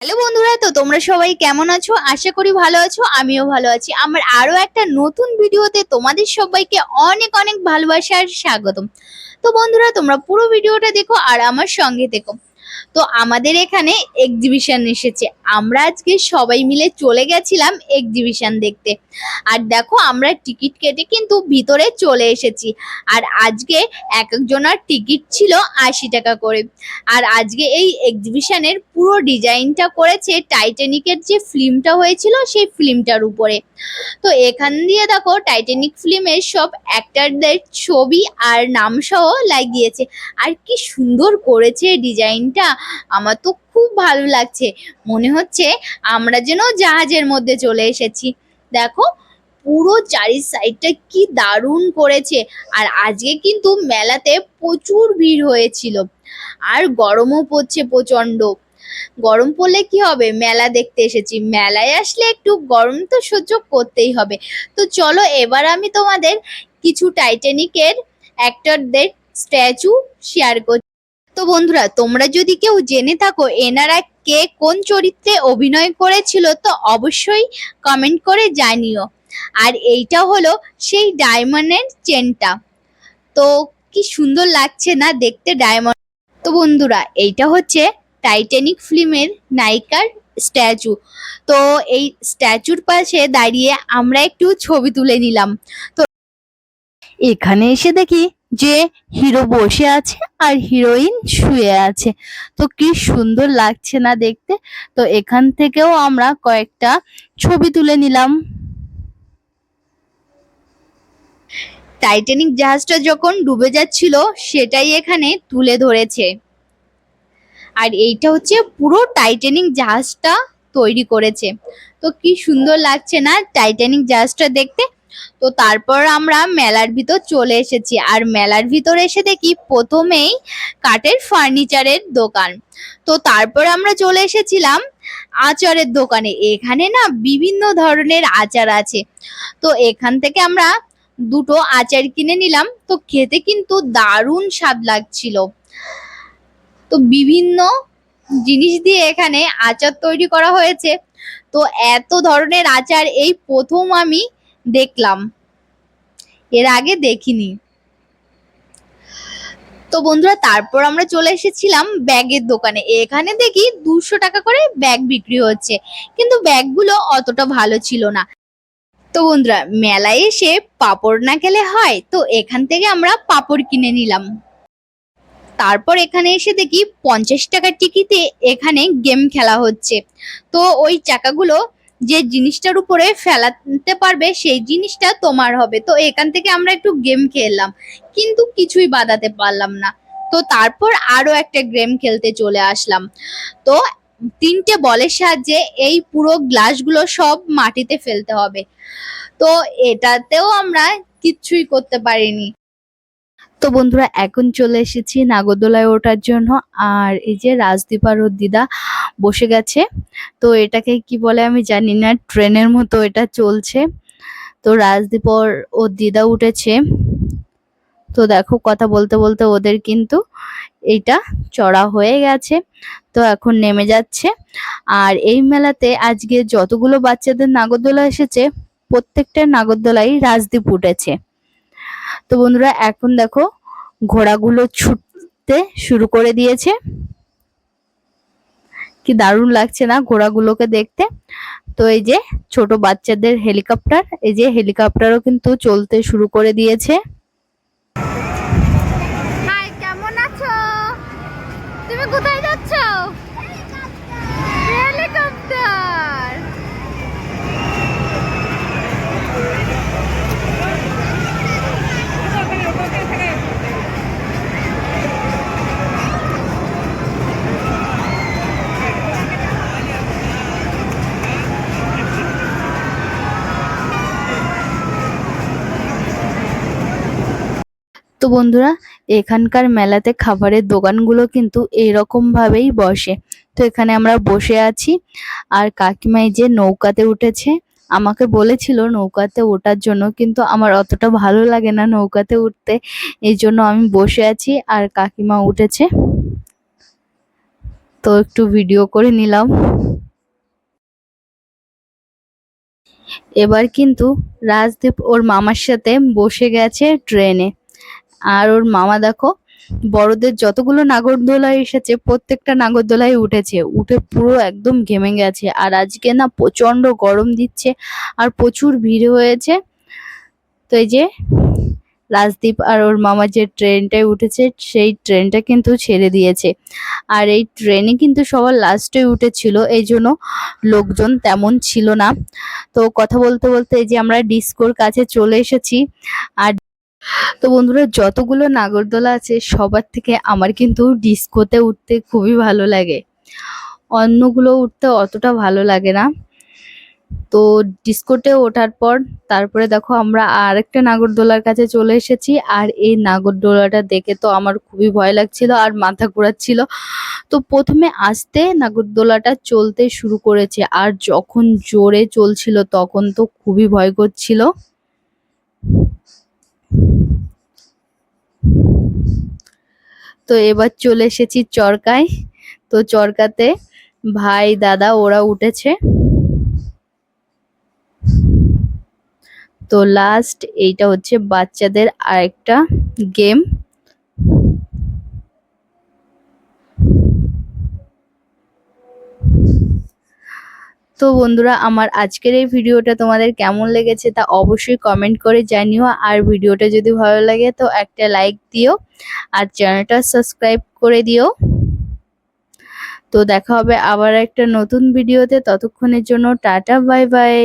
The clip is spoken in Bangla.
হ্যালো বন্ধুরা, তো তোমরা সবাই কেমন আছো? আশা করি ভালো আছো। আমিও ভালো আছি। আমার আরো একটা নতুন ভিডিওতে তোমাদের সবাইকে অনেক অনেক ভালোবাসা আর স্বাগতম। তো বন্ধুরা, তোমরা পুরো ভিডিওটা দেখো আর আমার সঙ্গে দেখো। তো আমাদের এখানে এক্সিবিশন এসেছে। আমরা আজকে সবাই মিলে চলে গেছিলাম এক্সিবিশন দেখতে। আর দেখো, আমরা টিকিট কেটে কিন্তু ভিতরে চলে এসেছি। আর আজকে এক একজনের টিকিট ছিল 80 টাকা করে। আর আজকে এই এক্সিবিশনের পুরো ডিজাইনটা করেছে টাইটানিকের যে ফিল্মটা হয়েছিল সেই ফিল্মটার উপরে। তো এখান দিয়ে দেখো, টাইটানিক ফিল্মের সব অ্যাক্টরদের ছবি আর নাম সহ লাগিয়েছে। আর কি সুন্দর করেছে ডিজাইনটা! আমার তো খুব ভালো লাগছে। মনে হচ্ছে আমরা যেন জাহাজের মধ্যে চলে এসেছি। দেখো, পুরো চারি সাইডটা কি দারুণ করেছে। আর আজকে কিন্তু মেলাতে প্রচুর ভিড় হয়েছিল। আর গরমও পড়ছে প্রচন্ড। গরম পড়লে কি হবে, মেলা দেখতে এসেছি, মেলায় আসলে একটু গরম তো সহ্য করতেই হবে। তো চলো, এবার আমি তোমাদের কিছু টাইটানিকের অ্যাক্টরদের স্ট্যাচু শেয়ার করছি। তো বন্ধুরা, তোমরা যদি কেউ জেনে থাকো এনারা কে কোন চরিত্রে অভিনয় করেছিল, তো অবশ্যই কমেন্ট করে জানিও। আর এইটা হলো সেই ডায়মন্ডের চেনটা। তো কি সুন্দর লাগছে না দেখতে ডায়মন্ড। তো বন্ধুরা, এইটা হচ্ছে টাইটানিক ফিল্মের নায়িকার স্ট্যাচু। তো এই স্ট্যাচুর পাশে দাঁড়িয়ে আমরা একটু ছবি তুলে নিলাম। তো এখানে এসে দেখি যে হিরো বসে আছে আর হিরোইন শুয়ে আছে। তো কি সুন্দর লাগছে না দেখতে। তো এখান থেকেও আমরা কয়েকটা ছবি তুলে নিলাম। টাইটানিক জাহাজটা যখন ডুবে যাচ্ছিল সেটাই এখানে তুলে ধরেছে। আর এইটা হচ্ছে পুরো টাইটানিক জাহাজটা তৈরি করেছে। তো কি সুন্দর লাগছে না টাইটানিক জাহাজটা দেখতে। তো তারপর আমরা মেলার ভিতর চলে এসেছি। আর মেলার ভিতর এসে দেখি প্রথমেই কাঠের ফার্নিচারের দোকান। তো তারপর আমরা চলে এসেছিলাম আচারের দোকানে। এখানে না বিভিন্ন ধরনের আচার আছে। তো এখান থেকে আমরা দুটো আচার কিনে নিলাম। তো খেতে কিন্তু দারুণ স্বাদ লাগছিল। তো বিভিন্ন জিনিস দিয়ে এখানে আচার তৈরি করা হয়েছে। তো এত ধরনের আচার এই প্রথম আমি দেখলাম, এর আগে দেখিনি। তো বন্ধুরা, তারপর আমরা চলে এসেছিলাম ব্যাগের দোকানে। এখানে দেখি 200 টাকা করে ব্যাগ বিক্রি হচ্ছে, কিন্তু ব্যাগগুলো অতটা ভালো ছিল না। তো বন্ধুরা, মেলায় এসে পাঁপড় না খেলে হয়, তো এখান থেকে আমরা পাঁপড় কিনে নিলাম। তারপর এখানে এসে দেখি 50 টাকার টিকিটে এখানে গেম খেলা হচ্ছে। তো ওই চাকাগুলো যে জিনিসটার উপরে ফেলাতে পারবে সেই জিনিসটা তোমার হবে। তো এখান থেকে আমরা একটু গেম খেললাম, কিন্তু কিছুই বাদাতে পারলাম না। তো তারপর আরো একটা গেম খেলতে চলে আসলাম। তো 3টে বলের সাহায্যে এই পুরো গ্লাসগুলো সব মাটিতে ফেলতে হবে। তো এটাতেও আমরা কিচ্ছুই করতে পারিনি। তো বন্ধুরা, এখন চলে এসেছি নাগরদোলায় ওঠার জন্য। আর এই যে রাজদীপ আর ওর দিদা বসে গেছে। তো এটাকে কি বলে আমি জানি না, ট্রেনের মতো এটা চলছে। তো রাজদীপ ওর দিদা উঠেছে। তো দেখো, কথা বলতে বলতে ওদের কিন্তু এইটা চড়া হয়ে গেছে। তো এখন নেমে যাচ্ছে। আর এই মেলাতে আজকে যতগুলো বাচ্চাদের নাগরদোলা এসেছে প্রত্যেকটা নাগরদোলাই রাজদীপ উঠেছে। তো বন্ধুরা, এখন দেখো ঘোড়াগুলো ছুটতে শুরু করে দিয়েছে। কি দারুণ লাগছে না ঘোড়াগুলোকে দেখতে। তো এই যে ছোট বাচ্চাদের হেলিকপ্টার, এই যে হেলিকপ্টারও কিন্তু চলতে শুরু করে দিয়েছে। হাই, কেমন আছো? তুমি কোথায় যাচ্ছ? হেলিকপ্টার। তো বন্ধুরা, এখানকার মেলাতে খাবারের দোকানগুলো কিন্তু এইরকম ভাবেই বসে। তো এখানে আমরা বসে আছি। আর কাকিমা এই যে নৌকাতে উঠেছে। আমাকে বলেছিল নৌকাতে ওঠার জন্য, কিন্তু আমার অতটা ভালো লাগে না নৌকাতে উঠতে। এই জন্য আমি বসে আছি আর কাকিমা উঠেছে। তো একটু ভিডিও করে নিলাম। এবার কিন্তু রাজদীপ ওর মামার সাথে বসে গেছে ট্রেনে। আর ওর মামা দেখো বড়দের যতগুলো নাগরদোলায় এসেছে প্রত্যেকটা নাগরদোলায় উঠেছে, উঠে পুরো একদম ঘেমে গেছে। আর আজকে না প্রচন্ড গরম দিচ্ছে আর প্রচুর ভিড় হয়েছে। তো এই যে রাজদীপ আর ওর মামা যে ট্রেনটায় উঠেছে সেই ট্রেনটা কিন্তু ছেড়ে দিয়েছে। আর এই ট্রেনে কিন্তু সবার লাস্টে উঠেছিল, এই জন্য লোকজন তেমন ছিল না। তো কথা বলতে বলতে এই যে আমরা ডিস্কোর কাছে চলে এসেছি। আর তো বন্ধুরা যতগুলো নাগরদোলা আছে সবার থেকে আমার কিন্তু ডিস্কোতে উঠতে খুবই ভালো লাগে, অন্যগুলো উঠতে অতটা ভালো লাগে না। তো ডিস্কোতে ওঠার পর তারপরে দেখো আমরা আরেকটা নাগরদোলার কাছে চলে এসেছি। আর এই নাগরদোলাটা দেখে তো আমার খুবই ভয় লাগছিল আর মাথা ঘোরাচ্ছিল। তো প্রথমে আস্তে নাগরদোলাটা চলতে শুরু করেছে, আর যখন জোরে চলছিল তখন তো খুবই ভয় করছিল। তো এবার চলে এসেছি চরকায়। তো চরকাতে ভাই দাদা ওরা উঠেছে। তো লাস্ট এইটা হচ্ছে বাচ্চাদের আরেকটা গেম। তো বন্ধুরা আমার আজকের এই ভিডিওটা তোমাদের কেমন লেগেছে তা অবশ্যই কমেন্ট করে জানিও। আর ভিডিওটা যদি ভালো লাগে তো একটা লাইক দিও আর চ্যানেলটা সাবস্ক্রাইব করে দিও। তো দেখা হবে আবার একটা নতুন ভিডিওতে, ততক্ষণের জন্য টাটা বাই বাই।